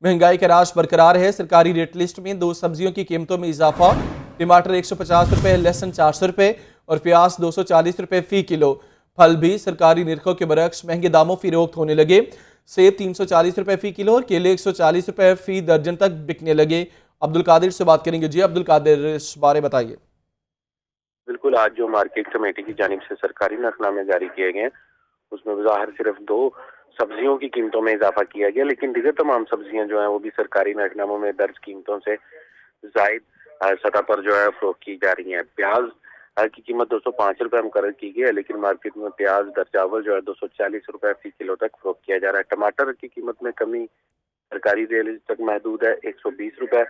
महंगाई का राज बरकरार है। सरकारी रेट लिस्ट में 2 सब्जियों की कीमतों में इजाफा। टमाटर 150 रुपए, लहसुन 400 रुपए और प्याज 240 रुपए फी किलो। फल भी सरकारी निरखों के बरक्स महंगे दामों फरोख्त होने लगे। सेब 340 रुपए फी किलो और केले 140 रुपए फी दर्जन तक बिकने लगे। अब्दुल कादिर से बात करेंगे। जी अब्दुल कादिर, इस बारे बताइए। बिल्कुल, आज जो मार्केट कमेटी की जानिब से सरकारी नरखनामे जारी किए गए हैं, उसमें ज़ाहिर सिर्फ 2 सब्जियों की कीमतों में इजाफा किया गया, लेकिन दीगर तमाम सब्जियां जो हैं वो भी सरकारी नरखनामों में दर्ज कीमतों से जायद सतह पर जो है फरोख्त की जा रही है। प्याज की कीमत 205 रुपए मुकर्रर की गई है, लेकिन मार्केट में प्याज दरचावल जो है 240 रुपए फी किलो तक फरोख्त किया जा रहा है। टमाटर की कीमत में कमी सरकारी रेट तक महदूद है। 120 रुपए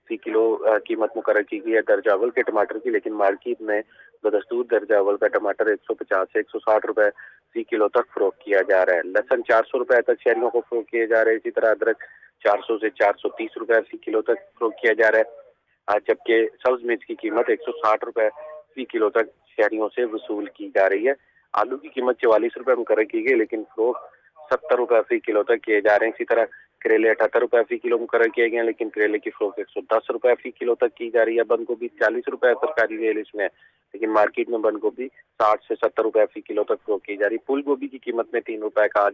फी किलो कीमत मुकर्रर की गई है दरचावल के टमाटर की, लेकिन मार्केट में बदस्तूर दरचावल का टमाटर 150 से 160 रुपए फी किलो तक फरोख्त किया जा रहा है। लहसुन 400 रुपए तक शहरियों को फरोख्त किए जा रहे हैं। इसी तरह अदरक 400 से 430 रुपए फी किलो तक फरोख्त किया जा रहा है, जबकि सब्ज मिर्च की कीमत 160 रुपए फी किलो तक शहरियों से वसूल की जा रही है। आलू की कीमत 44 रुपए मुकर्रर की गई, लेकिन फरोख्त 70 रुपए फी किलो तक किए जा रहे हैं। इसी तरह करेले 78 रुपए फी किलो मुकर्रर किए गए हैं, लेकिन करेले की फरोख्त 110 रुपए फी किलो तक की जा रही है। बंद गोभी 40 रुपए सरकारी रेट लिस्ट में है, लेकिन मार्केट में बंद गोभी 60 से 70 रुपए फी किलो तक फरोख्त की जा रही है। फूल गोभी की कीमत में 3 रुपए का आज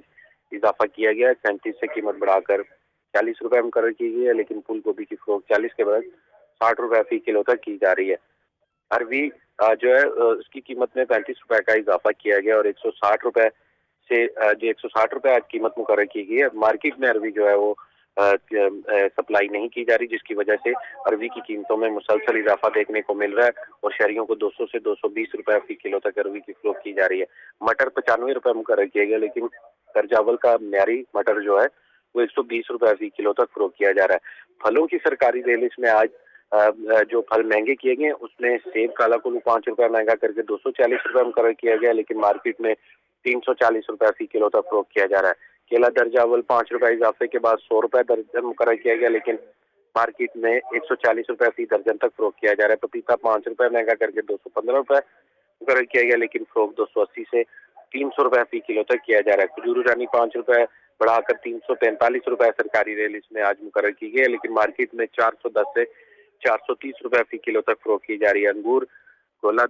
इजाफा किया गया है। 37 से कीमत बढ़ाकर 40 रुपए मुकर्रर की गई है, लेकिन फूल गोभी की फरोख्त 40 के बजाय 60 रुपए फी किलो तक की जा रही है। अरवी जो है उसकी कीमत में 35 रुपए का इजाफा किया गया और 160 रुपए से जो 160 रुपए आज कीमत मुकर्रर की गई है। मार्केट में अरवी जो है वो सप्लाई नहीं की जा रही, जिसकी वजह से अरवी की कीमतों में मुसलसल इजाफा देखने को मिल रहा है और शहरियों को 200 से 220 रुपए फी किलो तक अरवी की फरोख्त की जा रही है। मटर 95 रुपए मुकर्रर किया गया, लेकिन दरचावल का म्यारी मटर जो है वो 120 रुपए फी किलो तक फरोख्त किया जा रहा है। फलों की सरकारी रेट लिस्ट में आज जो फल महंगे किए गए उसमें सेब काला कुल्लू 5 रुपए महंगा करके 240 रुपए मुकर्रर किया गया, लेकिन मार्केट में 340 रुपए फी किलो तक फरोख्त किया जा रहा है। केला दरचावल 5 रुपए इजाफे के बाद 100 रुपए दर्जन मुकर्रर किया गया, लेकिन मार्केट में 140 रुपए फी दर्जन तक फरोख्त किया जा रहा है। पपीता 5 रुपए महंगा करके 215 रुपए मुकर्रर किया गया, लेकिन फरोख्त 280 से 300 रुपए फी किलो तक किया जा रहा है। खजूर रानी 5 रुपए बढ़ाकर 345 रुपए सरकारी रेट लिस्ट में आज मुकर्रर की गई है, लेकिन मार्केट में 410 से 430 रुपए फी किलो तक फरोख्त की जा रही है। अंगूर गोला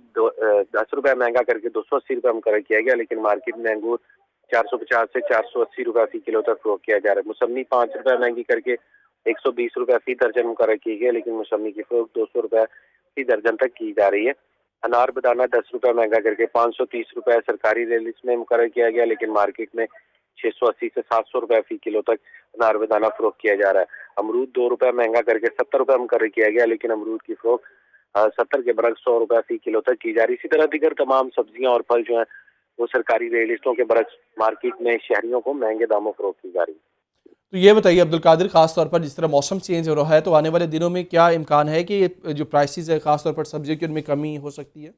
10 रुपए महंगा करके 280 रुपए मुकर्रर किया गया, लेकिन मार्केट में अंगूर 450 से 480 रुपए फी किलो तक फरोख्त किया जा रहा है। मौसमी 5 रुपए महंगी करके 120 रुपए फी दर्जन मुकर्रर की गई, लेकिन मौसमी की फरोख्त 200 रुपए फी दर्जन तक की जा रही है। अनार बेदाना 10 रुपए महंगा करके 530 रुपए सरकारी रेट लिस्ट में मुकर्रर किया गया, लेकिन मार्केट में 680 से 700 रुपए फी किलो तक अनार बेदाना फरोख्त किया जा रहा है। अमरूद 2 रुपए महंगा करके 70 रुपए मुकर्रर किया गया, लेकिन अमरूद की फरोख्त 70 के बरक्स 100 रुपए फी किलो तक की जा रही है। इसी तरह दीगर तमाम सब्जियां और फल जो है वो सरकारी रेट लिस्टों के बरक्स मार्केट में शहरियों को महंगे दामों फरोख्त की जा रही है। तो ये बताइए अब्दुल कादिर, खास तौर पर जिस तरह मौसम चेंज हो रहा है, तो आने वाले दिनों में क्या इम्कान है कि जो प्राइसेस है खास तौर पर सब्जियों की, उनमें कमी हो सकती है?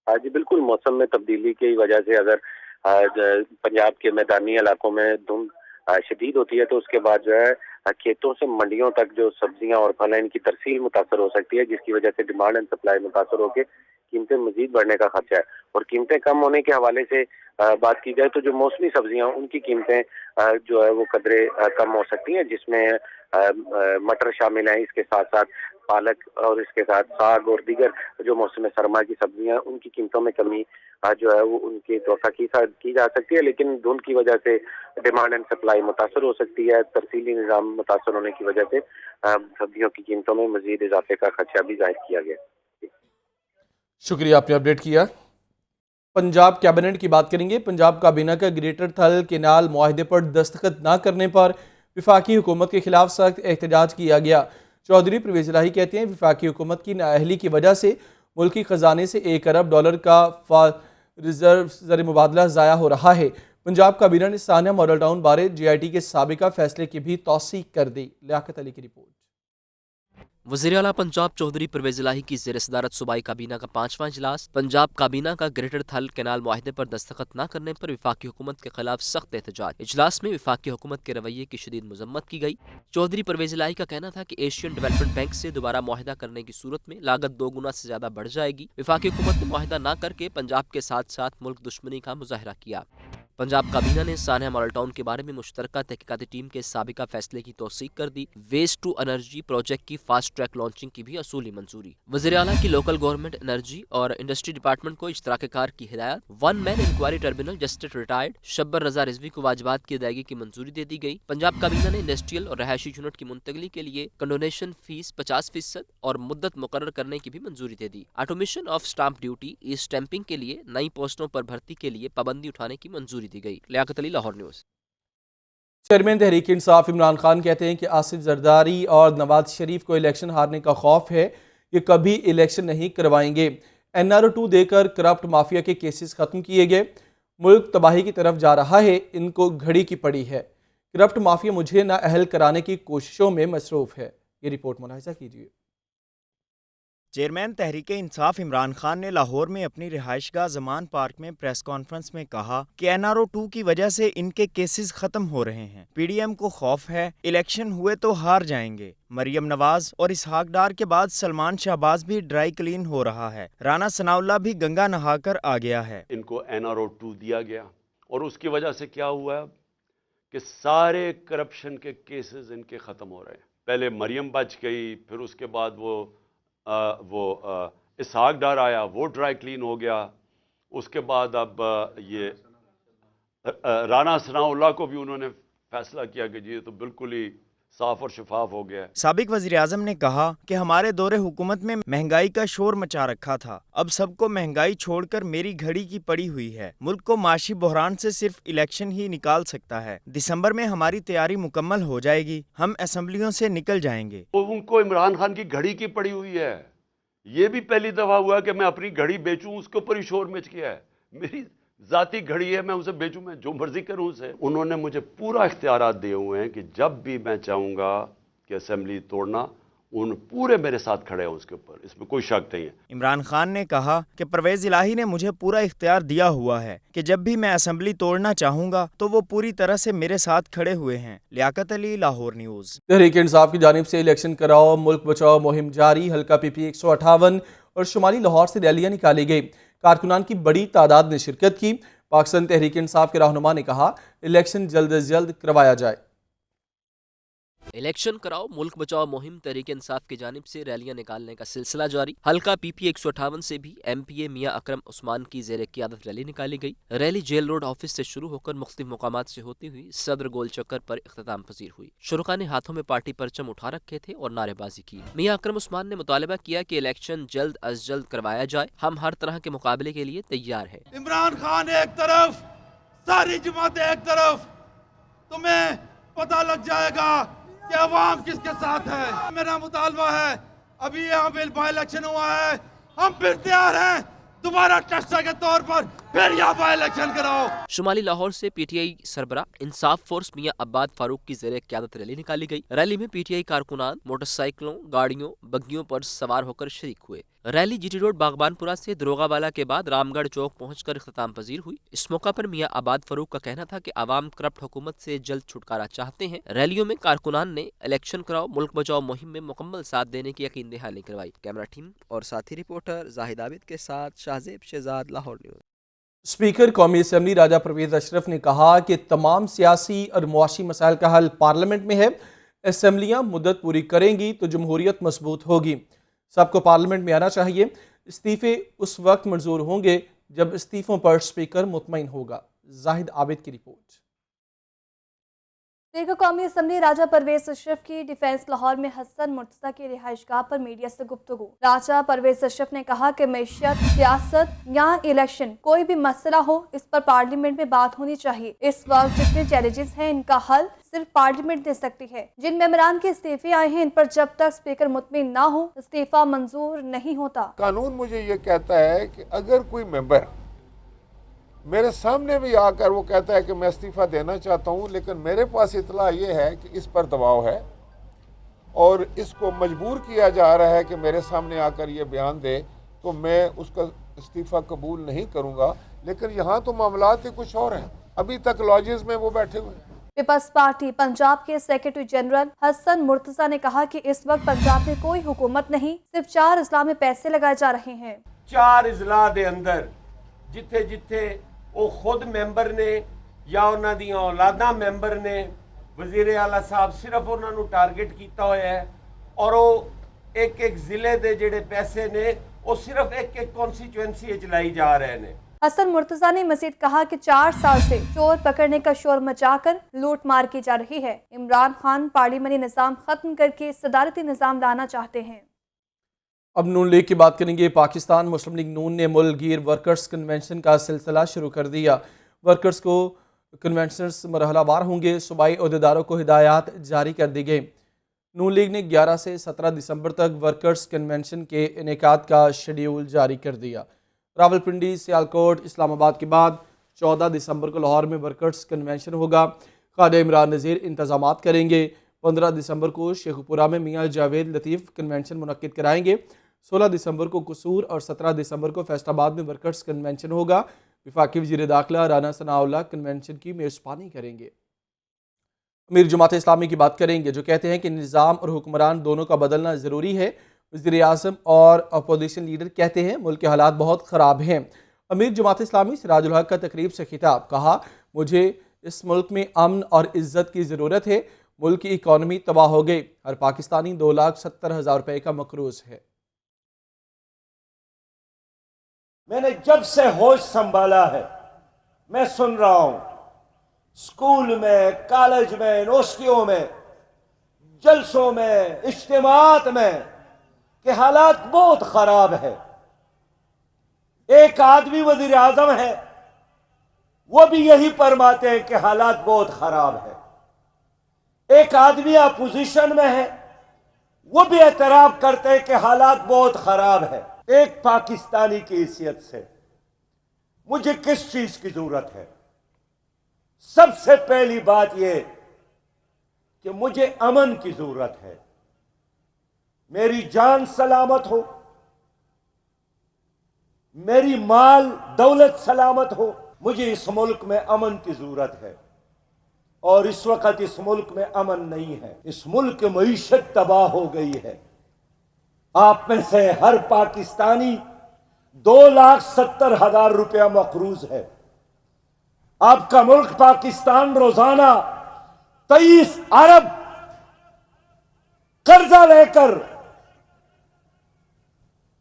हाँ जी, बिल्कुल, मौसम में तब्दीली की वजह से अगर पंजाब के मैदानी इलाकों में धुंध शदीद होती है तो उसके बाद जो है खेतों से मंडियों तक जो सब्जियां और फल हैं इनकी तरसील मुतासर हो सकती है, जिसकी वजह से डिमांड एंड सप्लाई मुतासर होकर कीमतें मजीद बढ़ने का खदशा है। और कीमतें कम होने के हवाले से बात की जाए तो जो मौसमी सब्जियां उनकी कीमतें जो है वो कदरे कम हो सकती हैं, जिसमें मटर शामिल हैं। इसके साथ साथ पालक और इसके साथ साग और दीगर जो मौसम सरमा की सब्जियां उनकी कीमतों में कमी जो है वो उनकी तवक्का की जा सकती है, लेकिन धुंध की वजह से डिमांड एंड सप्लाई मुतासर हो सकती है। तरसीली निज़ाम मुतासर होने की वजह से सब्जियों की कीमतों में मजीद इजाफे का खदशा भी जाहिर किया गया। शुक्रिया, आपने अपडेट किया। पंजाब कैबिनेट की बात करेंगे। पंजाब काबीना का ग्रेटर थल केनाल मुआहदे पर दस्तखत न करने पर वफाकी हुकूमत के खिलाफ सख्त एहतजाज किया गया। चौधरी परवेज इलाही कहते हैं वफाकी हुकूमत की नाअहली की वजह से मुल्की खजाने से $1 अरब का रिजर्व ज़र मुबादला ज़ाया हो रहा है। पंजाब काबीना ने सानिया मॉडल टाउन बारे JIT के साबिका फैसले की भी तौसीक कर दी। लियाकत अली की रिपोर्ट। वज़ीर आला पंजाब चौधरी परवेज इलाही की ज़ेर सदारत सूबाई काबीना का 5वां इजलास। पंजाब काबीना का ग्रेटर थल कैनाल मुआहदे पर दस्तखत न करने पर वफाकी हुकूमत के खिलाफ सख्त एहतजाज। इजलास में वफाकी हुकूमत के रवैये की शदीद मजम्मत की गई। चौधरी परवेज इलाही का कहना था कि एशियन डेवलपमेंट बैंक से दोबारा मुआहदा करने की सूरत में लागत 2 गुना से ज्यादा बढ़ जाएगी। वफाकी हुकूमत ने मुआहदा न करके पंजाब के साथ साथ मुल्क दुश्मनी का मुजाहरा किया। पंजाब काबीना ने सान्हा मॉडल टाउन के बारे में मुश्तरका तहकीकाती टीम के साबिका फैसले की तौसीक कर दी। वेस्ट टू एनर्जी प्रोजेक्ट की फास्ट ट्रैक लॉन्चिंग की भी असूली मंजूरी। वज़ीर आला की लोकल गवर्नमेंट एनर्जी और इंडस्ट्री डिपार्टमेंट को इश्तराककार की हिदायत। One man inquiry tribunal justice retired Shabbir Raza Rizvi को वाजिबात की अदायगी की मंजूरी दे दी गई। पंजाब काबीना ने इंडस्ट्रियल और रहायशी यूनिट की मुंतकली के लिए कंडोनेशन फीस 50% और मुद्दत मुकर्रर करने की भी मंजूरी दे दी। Automation of stamp duty e stamping के लिए नई पोस्टों पर भर्ती के लिए पाबंदी उठाने की मंजूरी दी गई। लियाकत अली, लाहौर न्यूज़। चेयरमैन तहरीक इंसाफ इमरान खान कहते हैं कि आसिफ जरदारी और नवाज शरीफ को इलेक्शन हारने का खौफ है, ये कभी इलेक्शन नहीं करवाएंगे। NRO2 देकर करप्ट माफिया के केसेस खत्म किए गए, मुल्क तबाही की तरफ जा रहा है, इनको घड़ी की पड़ी है। करप्ट माफिया मुझे नाअहल कराने की कोशिशों में मसरूफ है। ये रिपोर्ट मुलाहिजा कीजिए। चेयरमैन तहरीक इंसाफ इमरान खान ने लाहौर में अपनी रिहाइशगाह जमान पार्क में प्रेस कॉन्फ्रेंस में कहा कि NRO2 की वजह से इनके केसेस खत्म हो रहे हैं। PDM को खौफ है, इलेक्शन हुए तो हार जाएंगे। मरियम नवाज और इसहाक डार के बाद सलमान शहबाज भी ड्राई क्लीन हो रहा है। राना सनाउल्लाह भी गंगा नहाकर आ गया है। इनको NRO2 दिया गया और उसकी वजह से क्या हुआ कि सारे करप्शन के केसेस इनके ख़त्म हो रहे हैं। पहले मरियम बच गई, फिर उसके बाद वो इसहाक डार आया, वो ड्राई क्लीन हो गया। उसके बाद अब ये राना सनाउल्लाह को भी उन्होंने फैसला किया कि ये तो बिल्कुल ही साफ और शफाफ हो गया। साबिक वज़ीर आज़म ने कहा कि हमारे दौरे हुकूमत में महंगाई का शोर मचा रखा था, अब सबको महंगाई छोड़कर मेरी घड़ी की पड़ी हुई है। मुल्क को माशी बहरान से सिर्फ इलेक्शन ही निकाल सकता है। दिसंबर में हमारी तैयारी मुकम्मल हो जाएगी, हम असेंबलियों से निकल जाएंगे। उनको इमरान खान की घड़ी की पड़ी हुई है। ये भी पहली दफा हुआ कि मैं अपनी घड़ी बेचूं, उसके ऊपर ही शोर मच गया है। मेरी ज़ाती घड़ी है, मैं उसे बेचूं, मैं जो मर्जी करूं उसे। उन्होंने मुझे पूरा इख्तियारात दिए हुए हैं कि जब भी मैं चाहूँगा कि असेंबली तोड़ना, उन पूरे मेरे साथ खड़े हैं उसके ऊपर, इसमें कोई शक नहीं है। इमरान खान ने कहा कि परवेज इलाही ने मुझे पूरा इख्तियार दिया हुआ है कि जब भी मैं असेंबली तोड़ना चाहूँगा तो वो पूरी तरह से मेरे साथ खड़े हुए हैं। लियाकत अली, लाहौर न्यूज़। तहरीक इंसाफ की जानिब से इलेक्शन कराओ मुल्क बचाओ मुहिम जारी। हल्का PP 158 और शुमाली लाहौर से रैलियाँ निकाली गई। कारकुनान की बड़ी तादाद ने शिरकत की। पाकिस्तान तहरीक इंसाफ के रहनुमा ने कहा इलेक्शन जल्द अज जल्द करवाया जाए। इलेक्शन कराओ मुल्क बचाओ मुहिम तहरीक इंसाफ की जानिब से रैलियां निकालने का सिलसिला जारी। हल्का PP 158 से भी MPA मियां अकरम उस्मान की ज़ेर क़ियादत रैली निकाली गई। रैली जेल रोड ऑफिस से शुरू होकर मुख्तलिफ मकामात से होती हुई सदर गोल चक्कर पर इख्तिताम पजीर हुई। शुरका ने हाथों में पार्टी परचम उठा रखे थे और नारेबाजी की। मियां अकरम उस्मान ने मुतालबा किया कि इलेक्शन जल्द अज जल्द करवाया जाए, हम हर तरह के मुकाबले के लिए तैयार है। इमरान खान एक तरफ, सारी जमातें एक तरफ, तुम्हें पता लग जाएगा कि अवाम किसके साथ है। मेरा मुतालबा है, अभी यहाँ पे बाई इलेक्शन हुआ है, हम फिर तैयार हैं दोबारा टेस्टर के तौर पर फिर यहाँ बाई इलेक्शन कराओ। शुमाली लाहौर से PTI सरबरा इंसाफ फोर्स मियां अब्बाद फारूक की ज़ेर क़ियादत रैली निकाली गई। रैली में PTI कारकुनान मोटरसाइकिलों, गाड़ियों, बग्गियों पर सवार होकर शरीक हुए। रैली GT रोड बागबानपुरा से दरोगावाला के बाद रामगढ़ चौक पहुंचकर इख्तिताम पजीर हुई। इस मौका पर मियां अब्बाद फारूक का कहना था कि आवाम करप्ट हुकूमत से जल्द छुटकारा चाहते हैं। रैलियों में कारकुनान ने इलेक्शन कराओ मुल्क बचाओ मुहिम में मुकम्मल साथ देने की यकीन दहानी करवाई। कैमरा टीम और साथी रिपोर्टर जाहिद आबिद के साथ शाहजेब शहजाद, लाहौर न्यूज़। स्पीकर कौमी असम्बली राजा परवेज अशरफ ने कहा कि तमाम सियासी और मुआशी मसाइल का हल पार्लियामेंट में है। असम्बलियाँ मुद्दत पूरी करेंगी तो जमहूरियत मजबूत होगी। सबको पार्लियामेंट में आना चाहिए। इस्तीफे उस वक्त मंजूर होंगे जब इस्तीफों पर स्पीकर मुतमईन होगा। जाहिद आबिद की रिपोर्ट। स्पीकर कौमी असम्बली राजा परवेज अशरफ की डिफेंस लाहौर में हसन मुर्तज़ा की रिहाइशगाह पर मीडिया से गुफ्तगू। राजा परवेज अशरफ ने कहा कि मैशियत, सियासत या इलेक्शन कोई भी मसला हो, इस पर पार्लियामेंट में बात होनी चाहिए। इस वक्त जितने चैलेंजेस हैं इनका हल सिर्फ पार्लियामेंट दे सकती है। जिन मेंबरान के इस्तीफे आए हैं इन पर जब तक स्पीकर मुतमईन ना हो इस्तीफा मंजूर नहीं होता। कानून मुझे ये कहता है कि अगर कोई मेंबर मेरे सामने भी आकर वो कहता है कि मैं इस्तीफ़ा देना चाहता हूँ, लेकिन मेरे पास इतला ये है कि इस पर दबाव है और इसको मजबूर किया जा रहा है कि मेरे सामने आकर ये बयान दे, तो मैं उसका इस्तीफ़ा कबूल नहीं करूँगा। लेकिन यहाँ तो मामलात ही कुछ और हैं। अभी तक लॉजेस में वो बैठे हुए हैं। पीपल्स पार्टी पंजाब के सेक्रेटरी जनरल हसन मुर्तज़ा ने कहा कि इस वक्त पंजाब में कोई हुकूमत नहीं, सिर्फ 4 अजला में पैसे लगाए जा रहे हैं। 4 अजला दे अंदर जिथे जिथे वो खुद मैंबर ने ਜਾਂ ਉਹਨਾਂ ਦੀਆਂ ਔਲਾਦਾਂ ਮੈਂਬਰ ਨੇ, ਵਜ਼ੀਰ ਆਲਾ ਸਾਹਿਬ ਸਿਰਫ ਉਹਨਾਂ ਨੂੰ ਟਾਰਗੇਟ ਕੀਤਾ ਹੋਇਆ ਹੈ ਔਰ ਉਹ ਇੱਕ ਜ਼ਿਲ੍ਹੇ ਦੇ ਜਿਹੜੇ ਪੈਸੇ ਨੇ ਉਹ ਸਿਰਫ ਇੱਕ ਕॉन्स्टिट्यूएंसी ਵਿੱਚ ਲਾਈ ਜਾ ਰਹੇ ਨੇ। हसन मुर्तजा ने मजीद कहा कि 4 साल से चोर पकड़ने का शोर मचाकर लूट मार की जा रही है। इमरान खान पार्लियामेंटी निज़ाम खत्म करके सदारती निज़ाम लाना चाहते हैं। अब नून लीग की बात करेंगे। पाकिस्तान मुस्लिम लीग नून ने मुल्क गिर वर्कर्स कन्वेंशन का सिलसिला शुरू कर दिया। वर्कर्स को कन्वेंशंस मरहलावार होंगे। सूबाई अहदेदारों को हिदायत जारी कर दी गई। नून लीग ने 11 से 17 दिसंबर तक वर्कर्स कन्वेंशन के इनेकाद का शेड्यूल जारी कर दिया। रावलपिंडी, सियालकोट, इस्लामाबाद के बाद 14 दिसंबर को लाहौर में वर्कर्स कन्वेंशन होगा। क़ायद इमरान नज़ीर इंतज़ामात करेंगे। 15 दिसंबर को शेखपुरा में मियाँ जावेद लतीफ़ कन्वेंशन मुनक्किद कराएंगे। 16 दिसंबर को कसूर और 17 दिसंबर को फैसलाबाद में वर्कर्स कन्वेंशन होगा। वफाकी वज़ीर दाखिला राना सनाउल्लाह कन्वेंशन की मेज़बानी करेंगे। अमीर जमात इस्लामी की बात करेंगे, जो कहते हैं कि निज़ाम और हुक्मरान दोनों का बदलना ज़रूरी है। वज़ीर आज़म और अपोजिशन लीडर कहते हैं मुल्क के हालात बहुत ख़राब हैं। अमीर जमात इस्लामी सिराजुल हक का तकरीब से खिताब, कहा मुझे इस मुल्क में अमन और इज़्ज़त की ज़रूरत है। मुल्क की इकॉनमी तबाह हो गई। हर पाकिस्तानी 2,70,000 रुपये का मकरूज़ है। मैंने जब से होश संभाला है मैं सुन रहा हूं, स्कूल में, कॉलेज में, यूनिवर्सिटियों में, जलसों में, इज्तिमात में कि हालात बहुत खराब है। एक आदमी वजीर आजम है, वो भी यही फरमाते हैं कि हालात बहुत खराब है। एक आदमी अपोजिशन में है, वो भी एतराफ करते हैं कि हालात बहुत खराब है। एक पाकिस्तानी की हैसियत से मुझे किस चीज की जरूरत है? सबसे पहली बात यह कि मुझे अमन की जरूरत है। मेरी जान सलामत हो, मेरी माल दौलत सलामत हो। मुझे इस मुल्क में अमन की जरूरत है और इस वक्त इस मुल्क में अमन नहीं है। इस मुल्क की मईशत तबाह हो गई है। आप में से हर पाकिस्तानी 2,70,000 रुपया मकरूज है। आपका मुल्क पाकिस्तान रोजाना 23 अरब कर्जा लेकर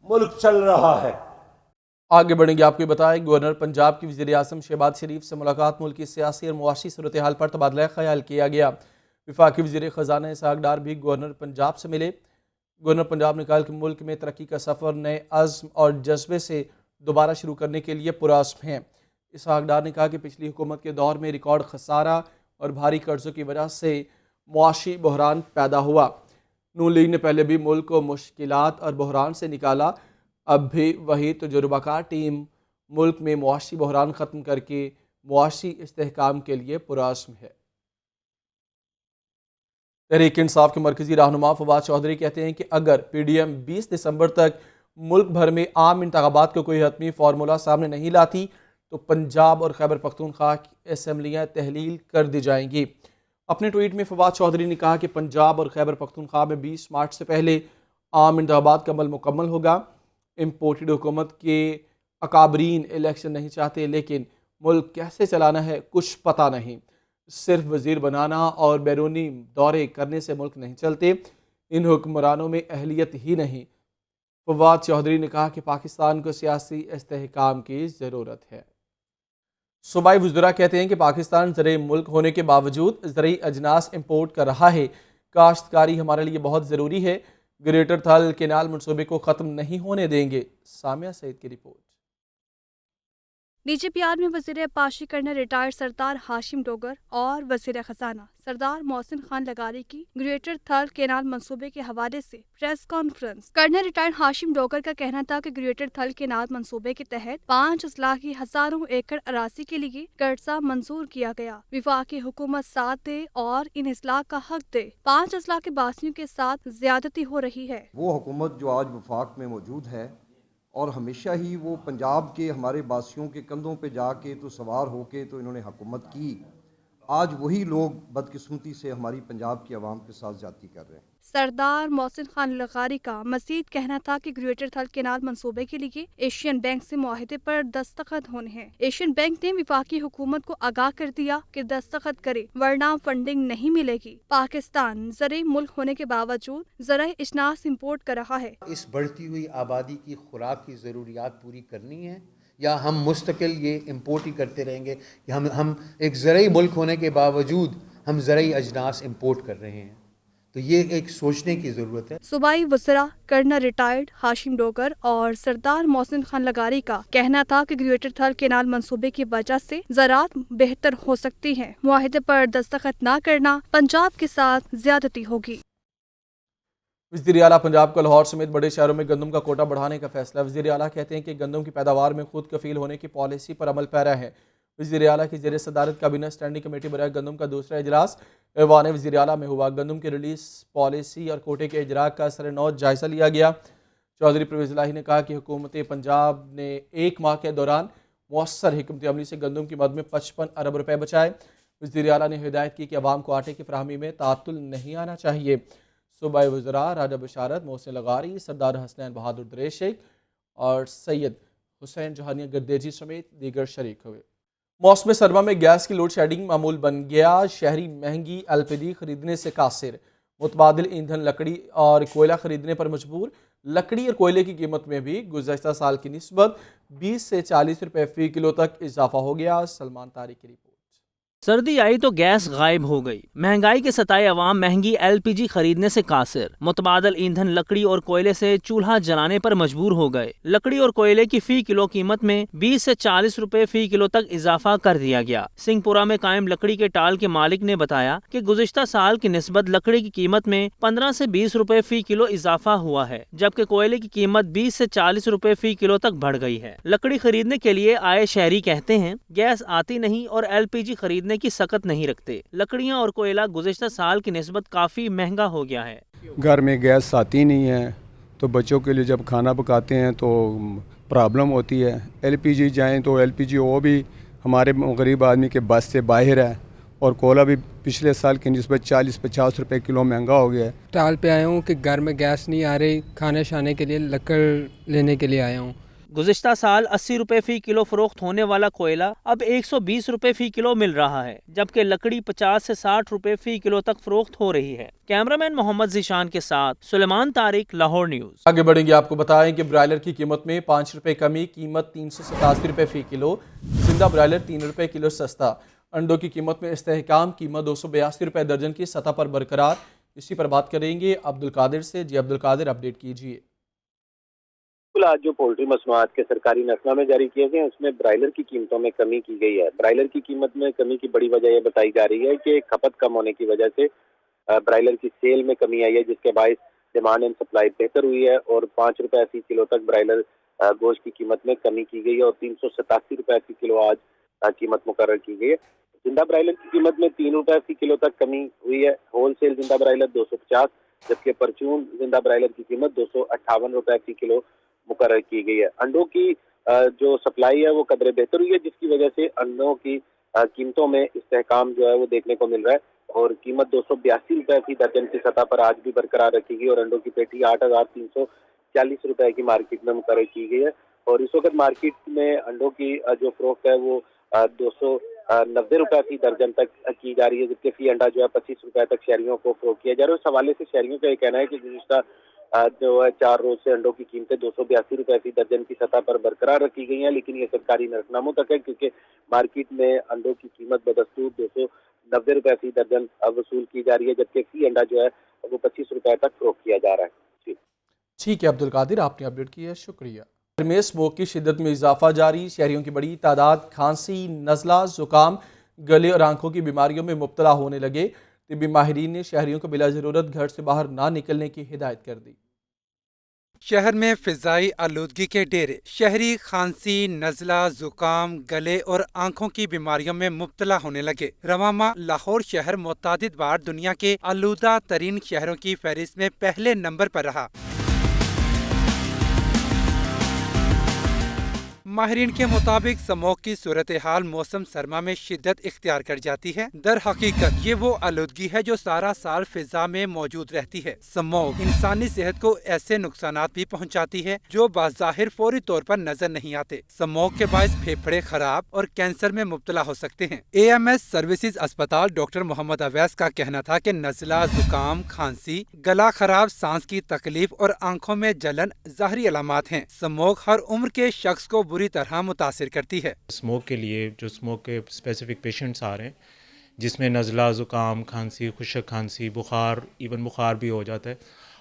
मुल्क चल रहा है। आगे बढ़ेंगे। आपको बताएं, गवर्नर पंजाब की वज़ीर आज़म शहबाज शरीफ से मुलाकात, मुल्क की सियासी और मुआशी सूरत हाल पर तबादला ख्याल किया गया। वफाकी वज़ीर ख़जाना इसहाक़ डार भी गवर्नर पंजाब से मिले। गवर्नर पंजाब ने कहा कि मुल्क में तरक्की का सफ़र नए अज़्म और जज्बे से दोबारा शुरू करने के लिए पुरअज़्म है। इसहाक़ डार ने कहा कि पिछली हुकूमत के दौर में रिकॉर्ड खसारा और भारी कर्ज़ों की वजह से मुआशी बहरान पैदा हुआ। नून लीग ने पहले भी मुल्क को मुश्किलात और बहरान से निकाला। अब भी वही तजुर्बाकार टीम मुल्क में मुआशी बहरान ख़त्म करके मुआशी इस्तेहकाम के लिए पुरअज़्म है। तहरीक इंसाफ के मरकज़ी रहनुमा फवाद चौधरी कहते हैं कि अगर PDM 20 दिसंबर तक मुल्क भर में आम इंतखाबात का कोई हतमी फार्मूला सामने नहीं लाती तो पंजाब और खैबर पख्तूनख्वा की असम्बलियाँ तहलील कर दी जाएंगी। अपने ट्वीट में फवाद चौधरी ने कहा कि पंजाब और खैबर पख्तूनख्वा में 20 मार्च से पहले आम इंतखाबात का अमल मुकम्मल होगा। इम्पोर्टेड हुकूमत के अकाबरीन इलेक्शन नहीं चाहते, लेकिन मुल्क कैसे चलाना है कुछ पता नहीं। सिर्फ वज़ीर बनाना और बैरूनी दौरे करने से मुल्क नहीं चलते। इन हुक्मरानों में अहलियत ही नहीं। फवाद चौधरी ने कहा कि पाकिस्तान को सियासी इस्तेहकाम की ज़रूरत है। सूबाई वज़रा कहते हैं कि पाकिस्तान ज़रई मुल्क होने के बावजूद ज़रई अजनास इम्पोर्ट कर रहा है। काश्तकारी हमारे लिए बहुत ज़रूरी है। ग्रेटर थल केनाल मनसूबे को ख़त्म नहीं होने देंगे। सामिया सईद की रिपोर्ट। DGPR में वज़ीर पाशी कर्नल रिटायर्ड सरदार हाशिम डोगर और वज़ीर ख़जाना सरदार मोहसिन खान लगारी की ग्रेटर थल केनाल मंसूबे के हवाले से press conference. Colonel retired Hashim Dogar का कहना था कि ग्रेटर थल केनाल मंसूबे के तहत 5 अजला की हजारों एकड़ अराजी के लिए कर्जा मंजूर किया गया। विफाकी हुकूमत साथ दे और इन इस्लाह का हक दे। 5 अजला के बासियों के साथ ज्यादती हो रही है। वो हुकूमत जो आज वफाक में मौजूद है और हमेशा ही वो पंजाब के हमारे बासियों के कंधों पे जाके तो सवार होके तो इन्होंने हुकूमत की आज वही लोग बदकिस्मती से हमारी पंजाब की आवाम के साथ ज्यादती कर रहे हैं। सरदार मोहसिन खान लगारी का मजीद कहना था कि ग्रेटर थल केनाल मंसूबे के लिए एशियन बैंक से मुआहदे पर दस्तखत होने हैं। एशियन बैंक ने वफाकी हुकूमत को आगाह कर दिया कि दस्तखत करे वरना फंडिंग नहीं मिलेगी। पाकिस्तान ज़राई मुल्क होने के बावजूद ज़राई अजनास इम्पोर्ट कर रहा है। इस बढ़ती हुई आबादी की खुराक की ज़रूरियात पूरी करनी है या हम मुस्तकिल ये इम्पोर्ट ही करते रहेंगे कि हम एक ज़राई मुल्क होने के बावजूद हम ज़राई अजनास इम्पोर्ट कर रहे हैं। तो ये एक सोचने की ज़रूरत है। सूबाई वज़रा कर्नल रिटायर्ड हाशिम डोगर और सरदार मोहसिन खान लगारी का कहना था कि ग्रेटर थल केनाल मंसूबे की वजह से ज़राअत बेहतर हो सकती है। मुआहदे पर दस्तखत न करना पंजाब के साथ ज्यादती होगी। वज़ीर आला पंजाब का लाहौर समेत बड़े शहरों में गंदम का कोटा बढ़ाने का फैसला। वज़ीर आला कहते हैं कि गंदम की पैदावार में खुद कफील होने की पॉलिसी पर अमल पैरा है। वज़ीर आला की ज़ेर सदारत काबीना स्टैंडिंग कमेटी बराए गंदम का दूसरा इजलास ऐवान वज़ीर आला में हुआ। गंदम की रिलीज पॉलिसी और कोटे के इजरा का सर-ए-नौ जायज़ा लिया गया। चौधरी परवेज़ इलाही ने कहा कि हुकूमत पंजाब ने एक माह के दौरान मौसर हिकमत अमली से गंदम की मद में 55 अरब रुपए बचाए। वज़ीर आला ने हिदायत की कि अवाम को आटे की फराहमी में तातुल नहीं आना चाहिए। सूबाई वज़रा राजा बशारत, मोहसिन लगारी, सरदार हसनैन बहादुर दरेश और सैयद हुसैन जहानिया गर्देजी समेत दीगर शरीक हुए। मौसम सरमा में गैस की लोड शेडिंग मामूल बन गया। शहरी महंगी LPG खरीदने से कासिर, मुतबादिल ईंधन लकड़ी और कोयला खरीदने पर मजबूर। लकड़ी और कोयले की कीमत में भी गुज़श्ता साल की निस्बत 20 से 40 रुपए फ़ी किलो तक इजाफा हो गया। सलमान तारिक की रिपोर्ट। सर्दी आई तो गैस गायब हो गई। महंगाई के सताए अवाम महंगी LPG खरीदने से कासिर, मुतबादल ईंधन लकड़ी और कोयले से चूल्हा जलाने पर मजबूर हो गए। लकड़ी और कोयले की फी किलो कीमत में 20 से 40 रुपए फी किलो तक इजाफा कर दिया गया। सिंहपुरा में कायम लकड़ी के टाल के मालिक ने बताया कि गुज़िश्ता साल की निस्बत लकड़ी की कीमत में 15 से 20 रुपए फी किलो इजाफा हुआ है, जबकि कोयले की कीमत 20 से 40 रुपए फी किलो तक बढ़ गई है। लकड़ी खरीदने के लिए आए शहरी कहते हैं गैस आती नहीं और LPG खरीदने की सकत नहीं रखते। लकड़ियां और कोयला गुज़श्ता साल की निस्बत काफी महंगा हो गया है। घर में गैस आती नहीं है तो बच्चों के लिए जब खाना पकाते हैं तो प्रॉब्लम होती है। LPG जाएं तो LPG वो भी हमारे गरीब आदमी के बस से बाहर है और कोयला भी पिछले साल की निस्बत 40-50 रुपए किलो महंगा हो गया है। टाल पे आया हूँ कि घर में गैस नहीं आ रही, खाने शाने के लिए लकड़ लेने के लिए आया हूँ। गुज़िश्ता साल 80 रुपए फी किलो फरोख्त होने वाला कोयला अब 120 रुपए फी किलो मिल रहा है, जबकि लकड़ी 50 से 60 रुपए फी किलो तक फरोख्त हो रही है। कैमरामैन मोहम्मद ज़ीशान के साथ सुलेमान तारिक, लाहौर न्यूज़। आगे बढ़ेंगे, आपको बताएं कि ब्रायलर की कीमत में 5 रुपए कमी, कीमत 387 रुपए फी किलो। जिंदा ब्रायलर 3 रुपए किलो सस्ता। अंडों की कीमत में इस्तेहकाम, कीमत 282 रुपए दर्जन की सतह पर बरकरार। इसी पर बात करेंगे अब्दुल कादिर से। जी अब्दुल कादिर, अपडेट कीजिए। आज जो पोल्ट्री मसनूआत के सरकारी नफरनामे जारी किए गए उसमें ब्रायलर की कीमतों में कमी की गई है। ब्रायलर की कीमत में कमी की बड़ी वजह यह बताई जा रही है कि खपत कम होने की वजह से ब्रायलर की सेल में कमी आई है, जिसके बायस डिमांड एंड सप्लाई बेहतर हुई है और 5 रुपए फी किलो तक ब्रायलर गोश्त की कीमत में कमी की गई है और 387 रुपए फी किलो आज कीमत मुकर्रर की गई है। जिंदा ब्रायलर की कीमत में 3 रुपए फी किलो तक कमी हुई है। होल सेल जिंदा ब्रायलर 250, जबकि परचून जिंदा ब्रायलर की कीमत 258 रुपए फी किलो मुकर्रर की गई है। अंडों की जो सप्लाई है वो कदरे बेहतर हुई है, जिसकी वजह से अंडों की कीमतों में इस्तेहकाम जो है वो देखने को मिल रहा है और कीमत 282 रुपए फी दर्जन की सतह पर आज भी बरकरार रखी गई और अंडों की पेटी 8,340 रुपए की मार्केट में मुकर्रर की गई है। और इस वक्त मार्केट में अंडों की जो फरोख्त है वो 290 रुपए फी दर्जन तक की जा रही है, जबकि फी अंडा जो है 25 रुपए तक शहरियों को फरोख्त किया जा रहा है। इस हवाले से शहरियों का ये कहना है कि गुज़िश्ता जो है 4 रोज से अंडों की कीमतें 282 रुपए फी दर्जन की सतह पर बरकरार रखी गई हैं, लेकिन ये सरकारी नरखनामों तक है क्योंकि मार्केट में अंडों की कीमत बदस्तूर 290 रुपए फी दर्जन वसूल की जा रही है, जबकि फी अंडा जो है वो 25 रुपए तक फरोख्त किया जा रहा है। ठीक है अब्दुल कादिर, आपने अपडेट किया, शुक्रिया। में स्मोक की शिद्दत में इजाफा जारी। शहरियों की बड़ी तादाद खांसी, नज़ला, जुकाम, गले और आंखों की बीमारियों में मुब्तला होने लगे। तिब्बी माहिरीन ने शहरियों को बिला ज़रूरत घर से बाहर ना निकलने की हिदायत कर दी। शहर में फिजाई आलूदगी के डेरे। शहरी खांसी, नज़ला, जुकाम, गले और आंखों की बीमारियों में मुब्तला होने लगे। रवामा लाहौर शहर मुतअद्दिद बार दुनिया के आलूदा तरीन शहरों की फहरिस्त में पहले नंबर पर रहा। माहरीन के मुताबिक स्मोग की सूरत हाल मौसम सरमा में शिद्दत इख्तियार कर जाती है। दर हकीकत ये वो आलूदगी है जो सारा साल फिजा में मौजूद रहती है। स्मोग इंसानी सेहत को ऐसे नुकसानात भी पहुंचाती है जो बाज़ाहिर फौरी तौर पर नजर नहीं आते। स्मोग के बायस फेफड़े खराब और कैंसर में मुब्तला हो सकते हैं। AMS सर्विसेज अस्पताल डॉक्टर मोहम्मद अवैस का कहना था कि नज़ला, जुकाम, खांसी, गला खराब, सांस की तकलीफ और आंखों में जलन ज़ाहरी अलामात हैं। स्मोग हर उम्र के शख्स को बुरी तरह मुतासिर करती है। स्मोक के लिए जो स्मोक के स्पेसिफिक पेशेंट्स आ रहे हैं, जिसमें नज़ला, ज़ुकाम, खांसी, खुशक खांसी, बुखार, इवन बुखार भी हो जाता है,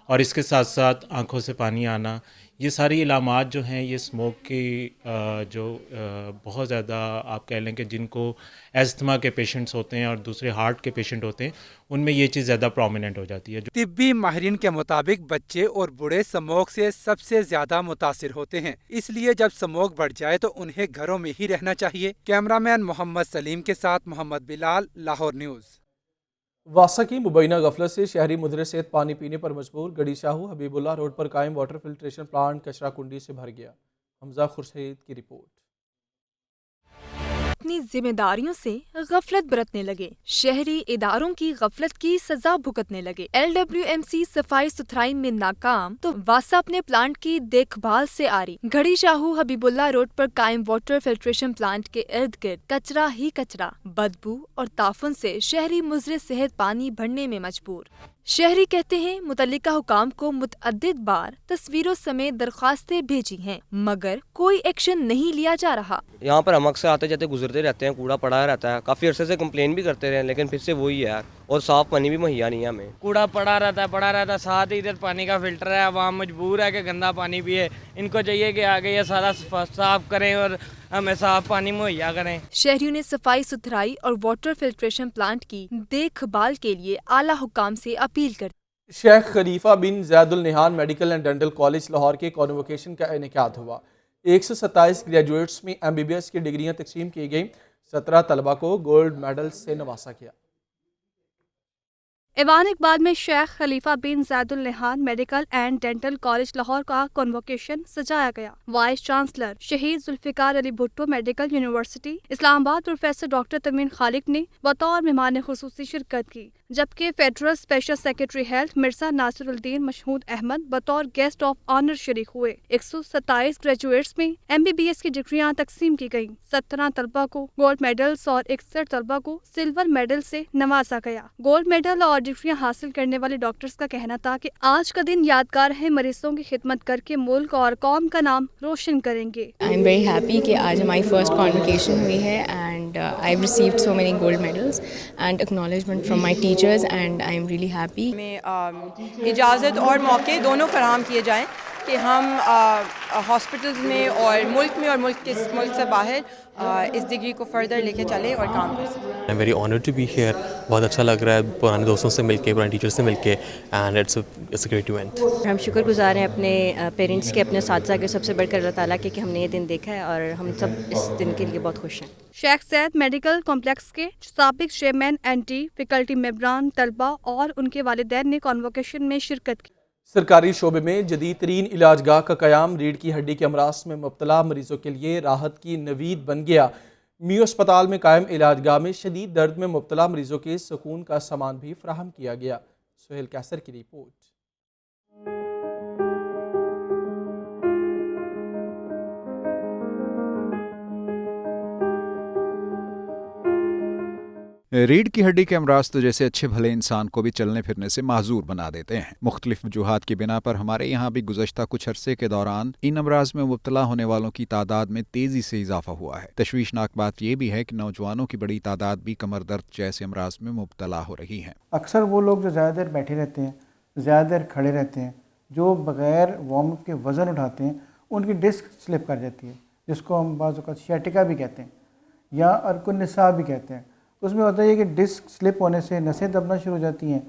और इसके साथ साथ आँखों से पानी आना, ये सारी इलामात जो हैं ये स्मोक की बहुत ज़्यादा आप कह लें कि जिनको एस्थमा के पेशेंट्स होते हैं और दूसरे हार्ट के पेशेंट होते हैं, उनमें ये चीज़ ज़्यादा प्रोमिनेंट हो जाती है। तिब्बी माहिरीन के मुताबिक बच्चे और बूढ़े स्मोग से सबसे ज्यादा मुतासिर होते हैं, इसलिए जब स्मोग बढ़ जाए तो उन्हें घरों में ही रहना चाहिए। कैमरामैन मोहम्मद सलीम के साथ मोहम्मद बिलाल, लाहौर न्यूज़। वासा की मुबैना गफलत से शहरी मुद्रे सेहत पानी पीने पर मजबूर। गड़ी शाहू हबीबुल्लाह रोड पर कायम वाटर फिल्ट्रेशन प्लांट कचरा कुंडी से भर गया। हमजा खुर्शीद की रिपोर्ट। अपनी जिम्मेदारियों से गफलत बरतने लगे, शहरी इदारों की गफलत की सजा भुगतने लगे। LWMC सफाई सुथराई में नाकाम तो वासा अपने प्लांट की देखभाल से आरी। घड़ी शाहू हबीबुल्लाह रोड पर कायम वाटर फिल्ट्रेशन प्लांट के इर्द गिर्द कचरा ही कचरा, बदबू और ताफुन से शहरी मुजरे सेहत पानी भरने में मजबूर। शहरी कहते हैं मुतल्लिका हुकाम को मुतअद्दिद बार तस्वीरों समेत दरख्वास्तें भेजी हैं, मगर कोई एक्शन नहीं लिया जा रहा। यहाँ पर हम अक्सर आते जाते गुजरते रहते हैं, कूड़ा पड़ा रहता है, काफ़ी अरसे से कंप्लेन भी करते रहे, लेकिन फिर से वही है यार, और साफ़ पानी भी मुहैया नहीं है हमें। कूड़ा पड़ा रहता है, साथ ही इधर पानी का फिल्टर है। आवाम मजबूर है कि गंदा पानी पिए, इनको चाहिए कि आगे ये सारा साफ करें और हमें साफ पानी मुहैया करें। शहरियों ने सफाई सुथराई और वाटर फिल्ट्रेशन प्लांट की देखभाल के लिए आला हुकाम से अपील कर। Sheikh Khalifa bin Zayed Al Nahyan medical and dental college Lahore के कॉन्वोकेशन का इनेकाद हुआ। 127 ग्रेजुएट्स में MBBS की डिग्रियां तकसीम की गई। 17 तलबा को गोल्ड मेडल से नवाजा गया। ईवान इकबाल में Sheikh Khalifa bin Zayed Al Nahyan medical and dental college Lahore का कॉन्वोकेशन सजाया गया। Vice chancellor Shaheed Zulfikar Ali Bhutto medical university Islamabad professor doctor Tameen Khaliq ने बतौर मेहमान खुसूसी शिरकत की, जबकि federal special secretary health Mirza Nasiruddin Mashhood Ahmad बतौर गेस्ट ऑफ ऑनर शरीक हुए। 127 ग्रेजुएट्स में MBBS की डिग्रियां तकसीम की गयी। 17 तलबा को गोल्ड मेडल्स और 61 तलबा को सिल्वर मेडल से नवाजा गया। गोल्ड मेडल और डिग्रियां हासिल करने वाले डॉक्टर्स का कहना था कि आज का दिन यादगार है, मरीजों की खिदमत करके मुल्क और कौम का नाम रोशन करेंगे। आई एम वेरी हैप्पी कि आज हमारी फर्स्ट कॉन्वोकेशन हुई है and I have received so many gold medals and acknowledgement from my teachers and I am really happy. में इजाज़त और मौके दोनों फराहम किए जाएँ कि हम हॉस्पिटल्स में और मुल्क से बाहर इस डिग्री को फर्दर लेके चले और काम कर सकें। I am very honoured to be here. बहुत अच्छा लग रहा है पुराने दोस्तों से मिलके, पुराने टीचर से मिलके, and it's a great event. हम शुक्रगुजार हैं अपने पेरेंट्स के, अपने साथियों के, सबसे बढ़कर अल्लाह ताला के कि हमने ये दिन देखा है और हम सब इस दिन के लिए बहुत खुश हैं। शेख सैद मेडिकल कॉम्प्लेक्स के साबिक चेयरमैन NT, फैकल्टी मेंबरान, तलबा और उनके वालिदैन ने कॉन्वोकेशन में शिरकत की। सरकारी शोबे में जदीद तरीन इलाजगाह का क़याम रीढ़ की हड्डी के अमराज में मुब्तला मरीजों के लिए राहत की नवीद बन गया। मियो अस्पताल में कायम इलाजगाह में शदीद दर्द में मुब्तला मरीजों के सुकून का सामान भी फराहम किया गया। सुहेल कैसर की रिपोर्ट। रीढ़ की हड्डी के अमराज तो जैसे अच्छे भले इंसान को भी चलने फिरने से माजूर बना देते हैं। मुख्तलिफ वजूहात की बिना पर हमारे यहाँ भी गुज़श्ता कुछ अरसे के दौरान इन अमराज में मुब्तला होने वालों की तादाद में तेज़ी से इजाफा हुआ है। तशवीशनाक बात यह भी है कि नौजवानों की बड़ी तादाद भी कमर दर्द जैसे अमराज में मुब्तला हो रही है। अक्सर वो लोग जो ज़्यादा देर बैठे रहते हैं, ज़्यादा देर खड़े रहते हैं, जो बग़ैर वार्म अप के वज़न उठाते हैं, उनकी डिस्क स्लिप कर जाती है, जिसको हम बाज़ औक़ात शियाटिका भी कहते हैं या अर्कुन निसा भी कहते हैं। उसमें होता है कि डिस्क स्लिप होने से नसें दबना शुरू हो जाती हैं,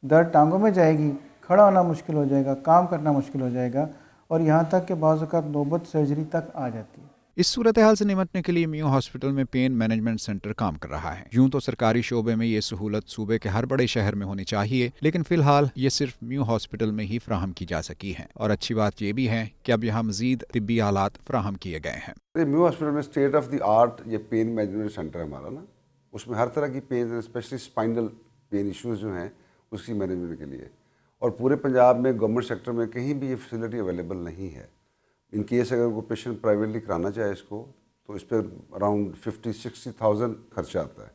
दर्द टांगों में जाएगी, खड़ा होना मुश्किल हो जाएगा, काम करना मुश्किल हो जाएगा और यहाँ तक कि बाज़ औक़ात नौबत सर्जरी तक आ जाती है। इस सूरत हाल से निपटने के लिए मियो हॉस्पिटल में पेन मैनेजमेंट सेंटर काम कर रहा है। यूं तो सरकारी शोबे में ये सहूलत सूबे के हर बड़े शहर में होनी चाहिए, लेकिन फिलहाल ये सिर्फ मियो हॉस्पिटल में ही फराहम की जा सकी है। और अच्छी बात ये भी है कि अब यहाँ मजीद तिब्बी आलात फराहम किए गए हैं। मियो हॉस्पिटल में स्टेट ऑफ द आर्ट ये पेन मैनेजमेंट सेंटर है हमारा ना, उसमें हर तरह की pain, specially spinal pain issues जो हैं उसकी मैनेजमेंट के लिए, और पूरे पंजाब में गवर्नमेंट सेक्टर में कहीं भी ये फैसिलिटी अवेलेबल नहीं है। इन केस अगर कोई पेशेंट प्राइवेटली कराना चाहे इसको, तो इस पर अराउंड 50-60,000 खर्चा आता है,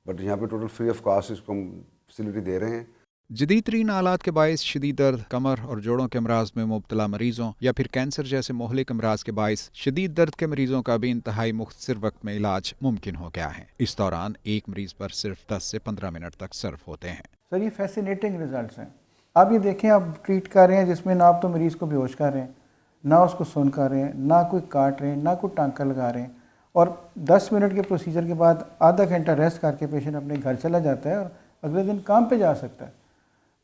बट यहाँ पे टोटल फ्री ऑफ कॉस्ट इसको हम फैसिलिटी दे रहे हैं। जदीद तरीन आलात के बायस शदीद दर्द, कमर और जोड़ों के अमराज में मुब्तला मरीजों या फिर कैंसर जैसे मोहलिक अमराज के बायस शदीद दर्द के मरीजों का भी इंतहाई मुख्तसर वक्त में इलाज मुमकिन हो गया है। इस दौरान एक मरीज पर सिर्फ 10 से 15 मिनट तक सर्फ होते हैं। सर ये फैसिनेटिंग रिजल्ट्स हैं। आप ये देखें, आप ट्रीट कर रहे हैं जिसमें ना आप तो मरीज़ को बेहोश कर रहे हैं, ना उसको सुन कर रहे हैं, ना कोई काट रहे हैं, ना कोई टांका लगा रहे हैं, और 10 मिनट के प्रोसीजर के बाद आधा घंटा रेस्ट करके पेशेंट अपने घर चला जाता है और अगले दिन काम पे जा सकता है।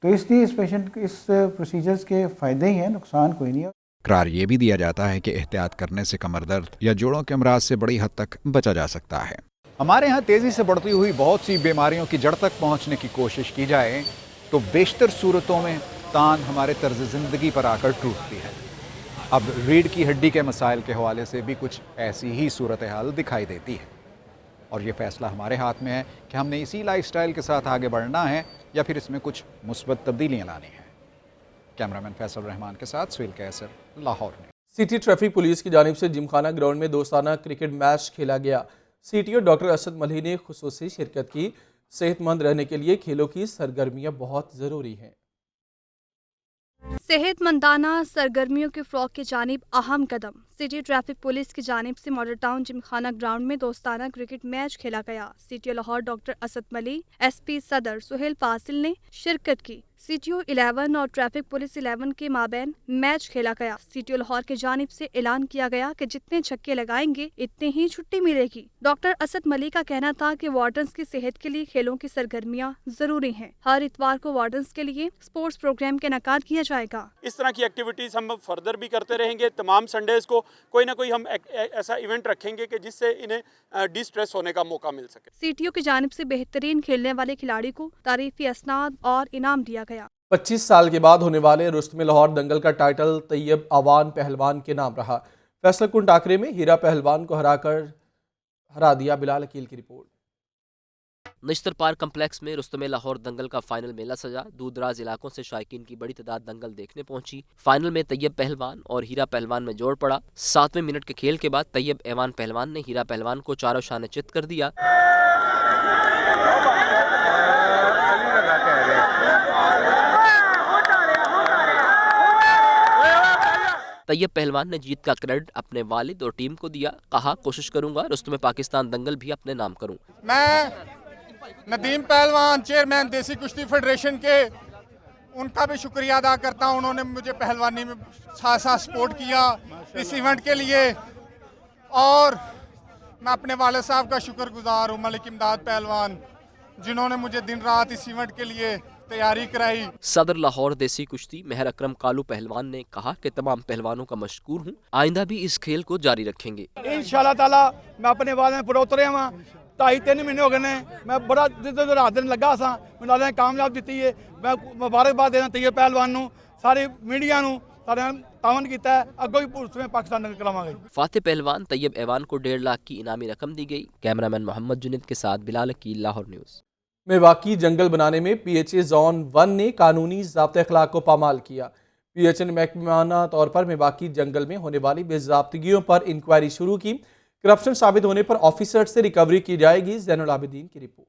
तो इसलिए इस पेशेंट इस प्रोसीजर्स के फ़ायदे ही हैं, नुकसान कोई नहीं है। करार ये भी दिया जाता है कि एहतियात करने से कमर दर्द या जोड़ों के अमराज से बड़ी हद तक बचा जा सकता है। हमारे यहाँ तेज़ी से बढ़ती हुई बहुत सी बीमारियों की जड़ तक पहुँचने की कोशिश की जाए तो बेशतर सूरतों में तान हमारे तर्ज ज़िंदगी पर आकर टूटती है। अब रीढ़ की हड्डी के मसाइल के हवाले से भी कुछ ऐसी ही सूरत हाल दिखाई देती है, और ये फैसला हमारे हाथ में है कि हमने इसी लाइफस्टाइल के साथ आगे बढ़ना है या फिर इसमें कुछ मुस्बत तब्दीलियाँ लानी हैं। कैमरामैन फैसल रहमान के साथ सुहेल कैसर, लाहौर में। सिटी ट्रैफिक पुलिस की जानिब से जिमखाना ग्राउंड में दोस्ताना क्रिकेट मैच खेला गया। सीटीओ डॉक्टर असद मलही ने खुसूसी शिरकत की। सेहतमंद रहने के लिए खेलों की सरगर्मियाँ बहुत ज़रूरी हैं। सेहतमंदाना सरगर्मियों के फ़रोग़ की जानिब अहम कदम। सिटी ट्रैफिक पुलिस की जानिब से मॉडल टाउन जिमखाना ग्राउंड में दोस्ताना क्रिकेट मैच खेला गया। सीटीओ लाहौर डॉक्टर असद मली, एसपी सदर सुहेल फासिल ने शिरकत की। सीटीओ 11 और ट्रैफिक पुलिस 11 के माबैन मैच खेला गया। सीटीओ लाहौर की जानिब से ऐलान किया गया कि जितने छक्के लगाएंगे इतने ही छुट्टी मिलेगी। डॉक्टर असद मली का कहना था कि वार्डन्स की सेहत के लिए खेलों की सरगर्मियाँ जरूरी हैं। हर इतवार को वार्डन्स के लिए स्पोर्ट्स प्रोग्राम का इनेकाद किया जाएगा। इस तरह की एक्टिविटीज़ हम फर्दर भी करते रहेंगे। तमाम संडेज़ को कोई ना कोई हम ऐसा इवेंट रखेंगे कि जिससे इन्हें डिस्ट्रेस होने का मौका मिल सके। सीटीओ की जानिब से बेहतरीन खेलने वाले खिलाड़ी को तारीफी असनाद और इनाम दिया गया। 25 साल के बाद होने वाले रुस्तमे लाहौर दंगल का टाइटल तैयब अवान पहलवान के नाम रहा। फैसला कुन टाकरे में हीरा पहलवान को हरा दिया। बिलाल अकील की रिपोर्ट। नश्तर पार्क कम्प्लेक्स में रुस्तमे लाहौर दंगल का फाइनल मेला सजा। दूर दराज इलाकों से शायकीन की बड़ी तादाद दंगल देखने पहुंची। फाइनल में तैयब पहलवान और हीरा पहलवान में जोड़ पड़ा। 7वें मिनट के खेल के बाद तैयब ऐवान पहलवान ने हीरा पहलवान को चारों शाने चित कर दिया। तैयब पहलवान ने जीत का क्रेडिट अपने वालिद और टीम को दिया। कहा, कोशिश करूंगा रुस्तमे पाकिस्तान दंगल भी अपने नाम करूं। मैं नदीम पहलवान, चेयरमैन देसी कुश्ती फेडरेशन के, उनका भी शुक्रिया अदा करता हूं। उन्होंने मुझे पहलवानी में साथ साथ सपोर्ट किया इस इवेंट के लिए, और मैं अपने वाले साहब का शुक्रगुजार हूं, मलिक इमदाद पहलवान, जिन्होंने मुझे दिन रात इस इवेंट के लिए तैयारी कराई। सदर लाहौर देसी कुश्ती महर अकरम कालू पहलवान ने कहा कि तमाम पहलवानों का मशकूर हूँ, आइंदा भी इस खेल को जारी रखेंगे। इंशाअल्लाह ताला मैं अपने वादे में पूरा उतरे हुआ। 2.5-3 महीने हो गए ने, मैं बड़ा रात दिन लगा सा, मैं ने कामयाब दी है। मैं मुबारकबाद देना तैयब पहलवान नूं, सारी मीडिया नूं, सारे तावन किया है। अगों भी उसमें पाकिस्तान दंगल करावांगे। फातिह पहलवान तैयब ऐवान को 1.5 लाख की इनामी रकम दी गई। कैमरामैन मोहम्मद जुनेद के साथ बिलाल अकील, लाहौर न्यूज़। मेवाकी जंगल बनाने में PHA जोन 1 ने कानूनी ज़ाब्ते अखलाक को पामाल किया। PHA ने महकमाना तौर पर मेवाकी जंगल में होने वाली बेज़ाब्तगियों पर इंक्वायरी शुरू की। करप्शन साबित होने पर ऑफिसर से रिकवरी की जाएगी। ज़ैनुल आबिदीन की रिपोर्ट।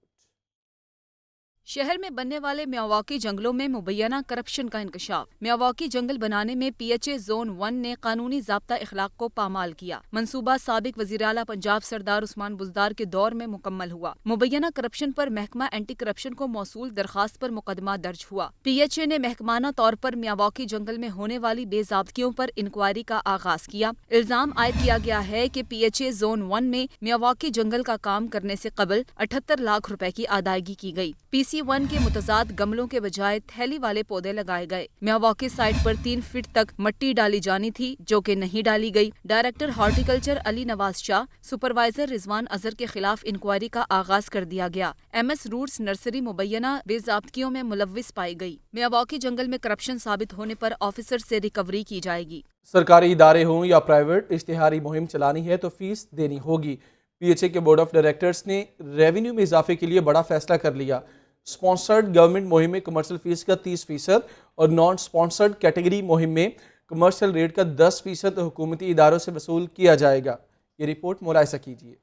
शहर में बनने वाले मियावाकी जंगलों में मुबैना करप्शन का इंकशाफ। मियावाकी जंगल बनाने में PHA जोन 1 ने कानूनी ज़ाब्ता इखलाक को पामाल किया। मंसूबा साबिक वज़ीर आला पंजाब सरदार उस्मान बुज़दार के दौर में मुकम्मल हुआ। मुबैना करप्शन पर महकमा एंटी करप्शन को मौसूल दरखास्त पर मुकदमा दर्ज हुआ। PHA ने महकमाना तौर पर मियावाकी जंगल में होने वाली बेज़ाब्तियों पर इंक्वायरी का आगाज किया। इल्जाम आयद किया गया है कि PHA जोन 1 में मियावाकी जंगल का काम करने से कबल 78 लाख रुपए की अदायगी की गई। BC1 के मुतजाद गमलों के बजाय थैली वाले पौधे लगाए गए। मियावाकी साइट पर 3 फीट तक मट्टी डाली जानी थी, जो कि नहीं डाली गई। Director horticulture Ali Nawaz Shah, supervisor Rizwan Azhar के खिलाफ इंक्वायरी का आगाज कर दिया गया। MS रूट्स नर्सरी मुबैना बेज़ाब्तियों में मुलव्विस पाई गई। मियावाकी जंगल में करप्शन साबित होने पर ऑफिसर से रिकवरी की जाएगी। सरकारी इदारे हों या प्राइवेट, इश्तिहारी मुहिम चलानी है तो फीस देनी होगी। PHA के बोर्ड ऑफ डायरेक्टर्स ने रेवेन्यू में इजाफे के लिए बड़ा फैसला कर लिया। स्पॉन्सर्ड गवर्नमेंट मुहिम में कमर्शियल फीस का 30% और नॉन स्पॉन्सर्ड कैटेगरी मुहिम में कमर्शियल रेट का 10% हुकूमती इदारों से वसूल किया जाएगा। ये रिपोर्ट मुलाहिजा कीजिए।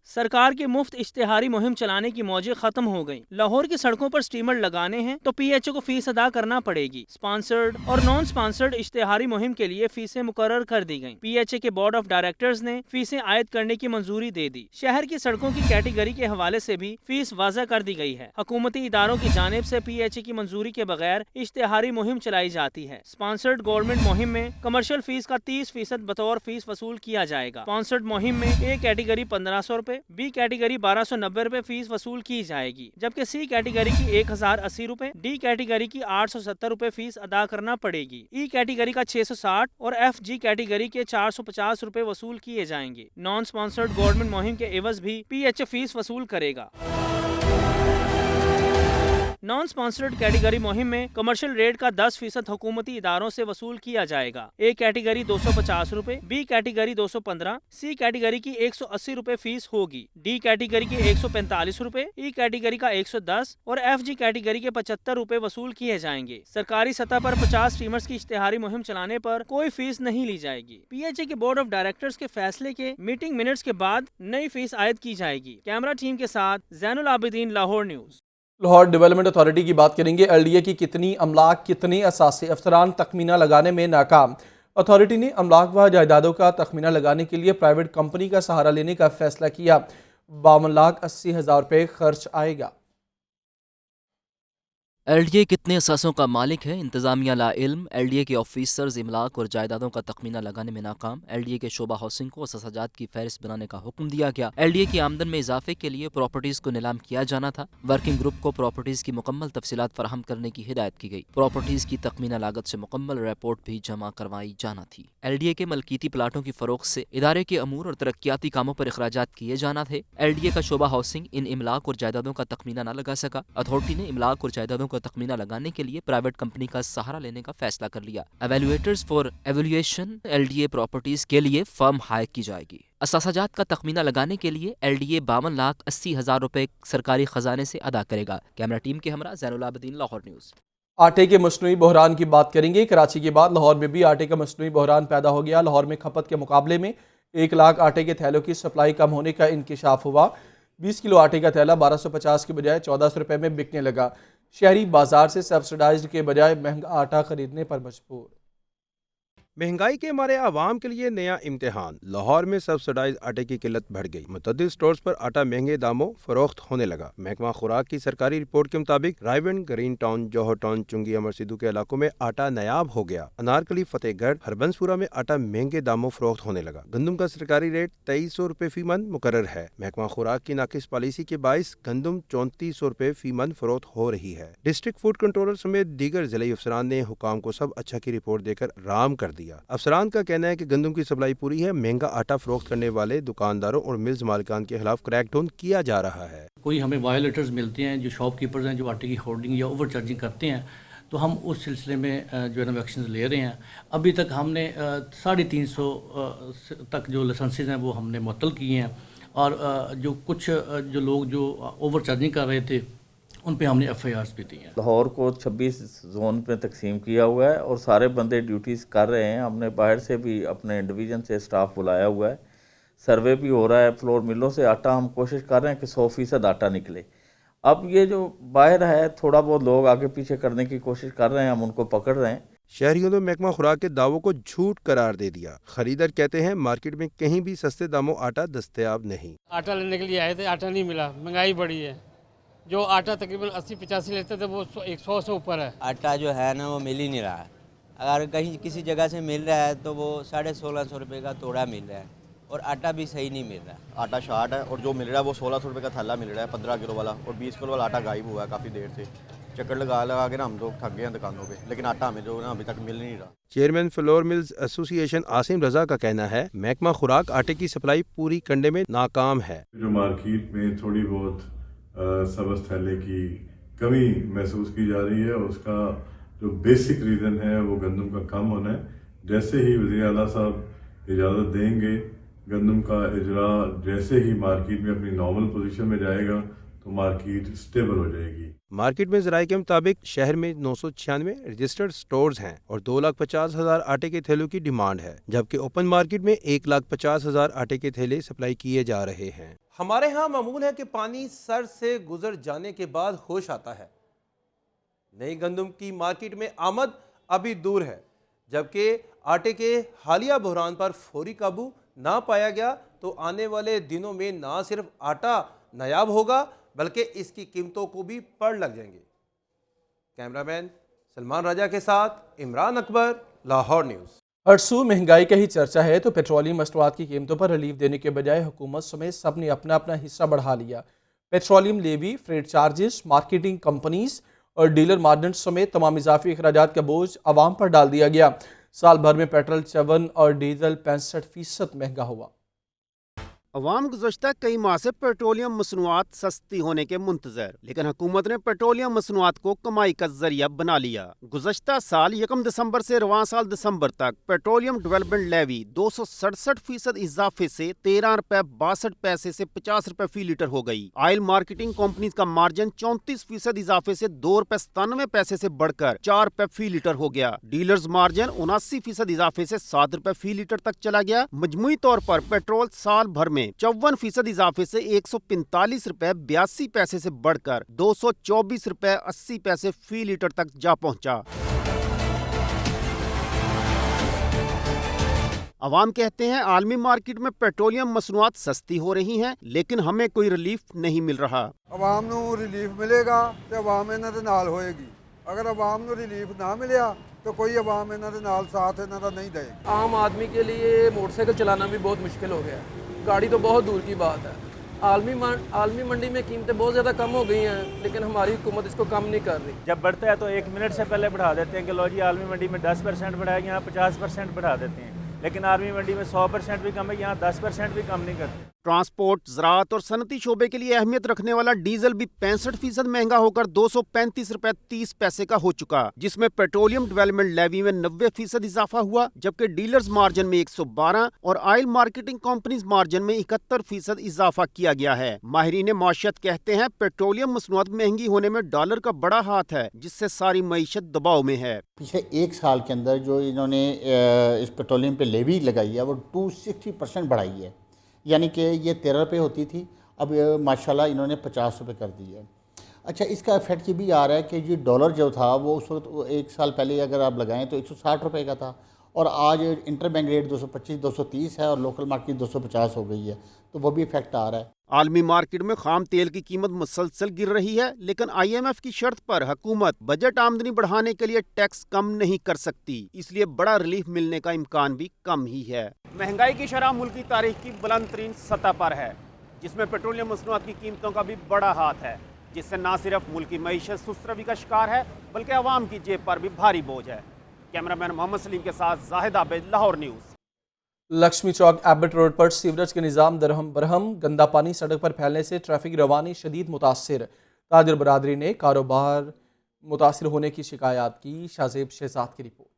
सरकार की मुफ्त इश्तिहारी मुहिम चलाने की मौजें खत्म हो गईं। लाहौर की सड़कों पर स्टीमर लगाने हैं तो PHA को फीस अदा करना पड़ेगी। स्पॉन्सर्ड और नॉन स्पॉन्सर्ड इश्तिहारी मुहिम के लिए फीसें मुकर्रर कर दी गईं। PHA के बोर्ड ऑफ डायरेक्टर्स ने फीसें आयद करने की मंजूरी दे दी। शहर की सड़कों की कैटेगरी के हवाले से भी फीस वाज़ा कर दी गई है। हुकूमती इदारों की जानिब से PHA की मंजूरी के बगैर इश्तिहारी मुहिम चलाई जाती है। स्पॉन्सर्ड गवर्नमेंट मुहिम में कमर्शियल फीस का 30% बतौर फीस वसूल किया जाएगा। स्पॉन्सर्ड मुहिम में A कैटेगरी 1500 रुपए, B कैटेगरी 1290 रुपए फीस वसूल की जाएगी, जबकि C कैटेगरी की 1080 रुपए, D कैटेगरी की 870 रुपए फीस अदा करना पड़ेगी। E कैटेगरी का 660 और FG कैटेगरी के 450 रुपए वसूल किए जाएंगे। नॉन स्पॉन्सर्ड गवर्नमेंट मुहिम के एवज भी PHA फीस वसूल करेगा। नॉन स्पॉन्सर्ड कैटेगरी मुहिम में कमर्शियल रेट का 10% हुकूमती इदारों से वसूल किया जाएगा। A कैटेगरी 250 रुपए, B कैटेगरी 215, C कैटेगरी की 180 रुपए फीस होगी, D कैटेगरी की 145 रुपए, E कैटेगरी का 110 और FG कैटेगरी के 75 रुपए वसूल किए जाएंगे। सरकारी सतह पर 50 स्टीमर्स की इश्तिहारी मुहिम चलाने पर कोई फीस नहीं ली जाएगी। PHA के बोर्ड ऑफ डायरेक्टर्स के फैसले के मीटिंग मिनट्स के बाद नई फीस आयद की जाएगी। कैमरा टीम के साथ Zainul Abidin, Lahore news. Lahore development authority की बात करेंगे। LDA की कितनी अमलाक, कितने असासे अफसरान तखमीना लगाने में नाकाम। अथॉरिटी ने अमलाक व जायदादों का तखमीना लगाने के लिए प्राइवेट कंपनी का सहारा लेने का फैसला किया। 52,80,000 रुपये खर्च आएगा। LDA कितने असासों का मालिक है, इंतजामिया ला इल्म। LDA के ऑफिसर्स इमलाक और जायदादों का तखमीना लगाने में नाकाम। LDA के शोबा हाउसिंग को असाजात की फहरिस्त बनाने का हुक्म दिया गया। LDA की आमदन में इजाफे के लिए प्रॉपर्टीज को नीलाम किया जाना था। वर्किंग ग्रुप को प्रॉपर्टीज की मुकम्मल तफसीलात फराहम करने की हिदायत की गई। प्रॉपर्टीज की तखमीना लागत से मुकम्मल रिपोर्ट भी जमा करवाई जाना थी। LDA के मलकीती प्लाटों की फरोख्त से इदारे के अमूर और तरक्याती कामों पर अखराजात किए जाना थे। LDA का शोबा हाउसिंग इन इमलाक और जायदादों का तखमीना न लगा सका। अथॉरिटी ने इमलाक और जायदादों का तखमीना लगाने के लिए प्राइवेट कंपनी का सहारा लेने का फैसला कर लिया। एवेल्युएटर्स फॉर एवेल्युएशन LDA प्रॉपर्टीज के लिए फर्म हायर की जाएगी। असासाजात का तखमीना लगाने के लिए LDA 52,80,000 रुपए सरकारी खजाने से अदा करेगा। कैमरा टीम के हमरा जैनुल आबिदीन, लाहौर न्यूज। आटे के मसनूई बहरान की बात करेंगे। कराची के बाद लाहौर में भी आटे का मसनूई बहरान पैदा हो गया। लाहौर में खपत के मुकाबले में 1 लाख आटे के थैलों की सप्लाई कम होने का इंकिशाफ हुआ। 20 किलो आटे का थैला 1250 के बजाय 1400 रुपये में बिकने लगा। शहरी बाजार से सब्सिडाइज्ड के बजाय महंगा आटा खरीदने पर मजबूर। महंगाई के मारे आवाम के लिए नया इम्तिहान। लाहौर में सब्सिडाइज आटे की किल्लत बढ़ गई। मुतअद्दिद स्टोर्स पर आटा महंगे दामों फरोख्त होने लगा। महकमा खुराक की सरकारी रिपोर्ट के मुताबिक रायवन, ग्रीन टाउन, जौहर टाउन, चुंगी, अमर सिद्धू के इलाकों में आटा नायाब हो गया। अनारकली, फतेहगढ़, हरबंसपुरा में आटा महंगे दामों फरोख्त होने लगा। गंदम का सरकारी रेट 2300 रुपए फी मन मुकर्रर है। महकमा खुराक की नाकिस पॉलिसी के बाइस गंदम 3400 रुपए फी मन फरोख्त हो रही है। डिस्ट्रिक्ट फूड कंट्रोलर समेत दीगर जिले अफसरान ने हुकाम को सब अच्छा की रिपोर्ट देकर राम कर दिया। अफसरान का कहना है कि गंदम की सप्लाई पूरी है। महंगा आटा फरोख्त करने वाले दुकानदारों और मिल्स मालिकान के खिलाफ क्रैकडाउन किया जा रहा है। कोई हमें वायोलेटर्स मिलते हैं जो शॉपकीपर्स हैं, जो आटे की होर्डिंग या ओवर चार्जिंग करते हैं, तो हम उस सिलसिले में जो है ना एक्शन ले रहे हैं। अभी तक हमने 350 तक जो लाइसेंसेज हैं वो हमने मुअत्तल किए हैं, और जो कुछ जो लोग जो ओवर चार्जिंग कर रहे थे उन पे हमने FIRs भी दी हैं। लाहौर को 26 जोन पे तकसीम किया हुआ है और सारे बंदे ड्यूटीज़ कर रहे हैं। हमने बाहर से भी अपने डिवीज़न से स्टाफ बुलाया हुआ है। सर्वे भी हो रहा है। फ्लोर मिलों से आटा हम कोशिश कर रहे हैं कि 100% आटा निकले। अब ये जो बाहर है थोड़ा बहुत लोग आगे पीछे करने की कोशिश कर रहे हैं, हम उनको पकड़ रहे हैं। शहरियों ने महकमा खुराक के दावों को झूठ करार दे दिया। खरीदार कहते हैं मार्केट में कहीं भी सस्ते दामों आटा दस्तयाब नहीं। आटा लेने के लिए आए थे, आटा नहीं मिला, महंगाई बढ़ी है। जो आटा तकरीबन 80-85 लेते थे वो 100 से ऊपर है। आटा जो है ना वो मिल ही नहीं रहा है। अगर कहीं किसी जगह से मिल रहा है तो वो 1650 रुपये का तोड़ा मिल रहा है, और आटा भी सही नहीं मिल रहा है। आटा शार्ट है और जो मिल रहा है वो 1600 रुपये का थैला मिल रहा है 15 किलो वाला, और 20 किलो वाला आटा गायब हुआ है काफ़ी देर से। चक्कर लगा के ना हम लोग थक गए हैं दुकानों पे, लेकिन आटा हमें जो ना अभी तक मिल नहीं रहा। Chairman flour mills association Asim Raza का कहना है महकमा खुराक आटे की सप्लाई पूरी कंडे में नाकाम है। जो मार्केट में थोड़ी बहुत सबस थैले की कमी महसूस की जा रही है, उसका जो बेसिक रीज़न है वो गंदम का कम होना है। जैसे ही वज़ीर आला साहब इजाज़त देंगे, गंदम का इजरा जैसे ही मार्केट में अपनी नॉर्मल पोजीशन में जाएगा तो मार्केट स्टेबल हो जाएगी। मार्केट में ज़राए के मुताबिक शहर में 996 रजिस्टर्ड स्टोर्स हैं और 2,50,000 आटे के थैलों की डिमांड है, जबकि ओपन मार्केट में 1,50,000 आटे के थैले सप्लाई किए जा रहे हैं। हमारे यहाँ मामूल है कि पानी सर से गुजर जाने के बाद होश आता है। नई गंदम की मार्केट में आमद अभी दूर है, जबकि आटे के हालिया बहरान पर फौरी काबू ना पाया गया तो आने वाले दिनों में ना सिर्फ आटा नायाब होगा बल्कि इसकी कीमतों को भी पड़ लग जाएंगे। कैमरामैन सलमान राजा के साथ इमरान अकबर, लाहौर न्यूज़। हर सू महंगाई का ही चर्चा है तो पेट्रोलियम मसनूआत की कीमतों पर रिलीफ देने के बजाय हुकूमत समेत सब ने अपना अपना हिस्सा बढ़ा लिया। Petroleum levy, freight charges, marketing companies और डीलर मार्जिन समेत तमाम इजाफी अखराजात का बोझ आवाम पर डाल दिया गया। साल भर में पेट्रोल 54 और डीजल 65% महंगा हुआ। अवाम गुज़श्ता कई माह से पेट्रोलियम मसनूआत सस्ती होने के मुंतज़र, लेकिन हुकूमत ने पेट्रोलियम मसनूआत को कमाई का जरिया बना लिया। गुज़श्ता साल 1 दिसंबर से रवां साल दिसंबर तक पेट्रोलियम डेवलपमेंट लेवी 267% इजाफे से 13 रुपये 62 पैसे से 50 रुपये फी लीटर हो गई। ऑयल मार्केटिंग कंपनीज का मार्जिन 34% इजाफे से 2 रुपये 97 पैसे से बढ़कर 4 रुपये फी लीटर हो गया। डीलर्स मार्जिन 79% इजाफे से 7 रुपये फी लीटर तक चला गया। मजमूई तौर पर पेट्रोल साल भर में 54% इजाफे से 145 रुपये 82 पैसे से बढ़कर 224 रुपये 80 पैसे फी लीटर तक जा पहुंचा। अवाम कहते हैं आलमी मार्केट में पेट्रोलियम मसनूआत सस्ती हो रही हैं, लेकिन हमें कोई रिलीफ नहीं मिल रहा। अवाम नूं रिलीफ मिलेगा तो अवाम इन्हां दे नाल होएगी, अगर अवाम नूं रिलीफ ना मिलिया तो कोई अवाम इन्हां दे नाल साथ इन्हां दा नहीं देगा। आम आदमी के लिए मोटरसाइकिल चलाना भी बहुत मुश्किल हो गया, गाड़ी तो बहुत दूर की बात है। आलमी मंडी में कीमतें बहुत ज़्यादा कम हो गई हैं, लेकिन हमारी हुकूमत इसको कम नहीं कर रही। जब बढ़ता है तो 1 मिनट से पहले बढ़ा देते हैं कि लो जी आलमी मंडी में 10% बढ़ाया, यहाँ 50% बढ़ा देते हैं, लेकिन आर्मी मंडी में 100% भी कम है, यहाँ 10% भी कम नहीं करते। ट्रांसपोर्ट, ज़राअत और सनती शोबे के लिए अहमियत रखने वाला डीजल भी 65% महंगा होकर 235 रुपये 30 पैसे का हो चुका, जिसमें पेट्रोलियम डेवलपमेंट लेवी में 90% इजाफा हुआ, जबकि डीलर्स मार्जिन में 112 और ऑयल मार्केटिंग कंपनीज मार्जिन में 71% इजाफा किया गया है। माहिरीन माशियत कहते हैं पेट्रोलियम मसनूआत महंगी होने में डॉलर का बड़ा हाथ है, जिससे सारी मईशत दबाव में है। पिछले 1 साल के अंदर जो इन्होंने इस पेट्रोलियम पे लेवी लगाई है वो 260% बढ़ाई है, यानी कि ये 13 रुपये होती थी, अब माशाल्लाह इन्होंने 50 रुपये कर दी है। अच्छा, इसका इफेक्ट ये भी आ रहा है कि ये डॉलर जो था वो उस वक्त 1 साल पहले अगर आप लगाएं तो 160 रुपये का था, और आज इंटर बैंक रेट 225-230 है और लोकल मार्केट 250 हो गई है, तो वो भी इफेक्ट आ रहा है। आलमी मार्केट में खाम तेल की कीमत मुसलसल गिर रही है, लेकिन IMF की शर्त पर हुकूमत बजट आमदनी बढ़ाने के लिए टैक्स कम नहीं कर सकती, इसलिए बड़ा रिलीफ मिलने का इम्कान भी कम ही है। महंगाई की शरह मुल्क की तारीख की बुलंद तरीन सतह पर है, जिसमें पेट्रोलियम मसनूआत की कीमतों का भी बड़ा हाथ है, जिससे न सिर्फ मुल्क की मईशत सुस्तरवी का शिकार है बल्कि अवाम की जेब पर भी भारी बोझ है। कैमरामैन मोहम्मद सलीम के साथ जाहिद आबिद, लाहौर न्यूज़। लक्ष्मी चौक एबट रोड पर सीवरेज के निज़ाम दरहम बरहम, गंदा पानी सड़क पर फैलने से ट्रैफिक रवानी शदीद मुतासिर। ताजर बरादरी ने कारोबार मुतासिर होने की शिकायत की। शाहजेब शहजाद की रिपोर्ट।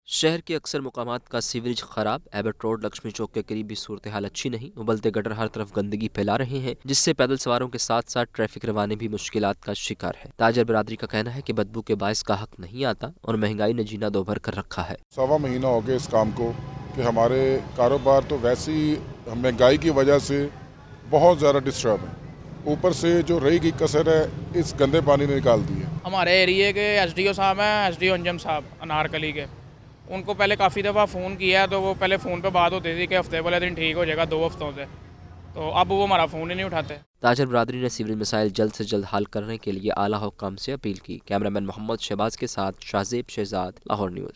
शहर के अक्सर मुकामात का सीवरेज खराब, एबट रोड लक्ष्मी चौक के करीब भी सूरत हाल अच्छी नहीं। उबलते गटर हर तरफ गंदगी फैला रहे हैं, जिससे पैदल सवारों के साथ साथ ट्रैफिक रवानी भी मुश्किलात का शिकार है। ताजर बरादरी का कहना है कि बदबू के बायस का हक नहीं आता और महंगाई ने जीना दोभर कर रखा है। 1.25 महीना हो गया इस काम को कि हमारे कारोबार तो वैसे ही महंगाई की वजह से बहुत ज़्यादा डिस्टर्ब है, ऊपर से जो रही की कसर है इस गंदे पानी ने निकाल दी है। हमारे एरिए के SDO साहब हैं, SDO अंजम साहब अनारकली के, उनको पहले काफ़ी दफ़ा फ़ोन किया तो वो पहले फ़ोन पे बात होती थी कि हफ्ते वाले दिन ठीक हो जाएगा, 2 हफ्तों से, तो अब वो हमारा फ़ोन ही नहीं उठाते। ताजर बरादरी ने सीवरेज मसाइल जल्द से जल्द हल करने के लिए आला हुक्काम से अपील की। कैमरामैन मोहम्मद शहबाज के साथ शाहजेब शहजाद, लाहौर न्यूज़।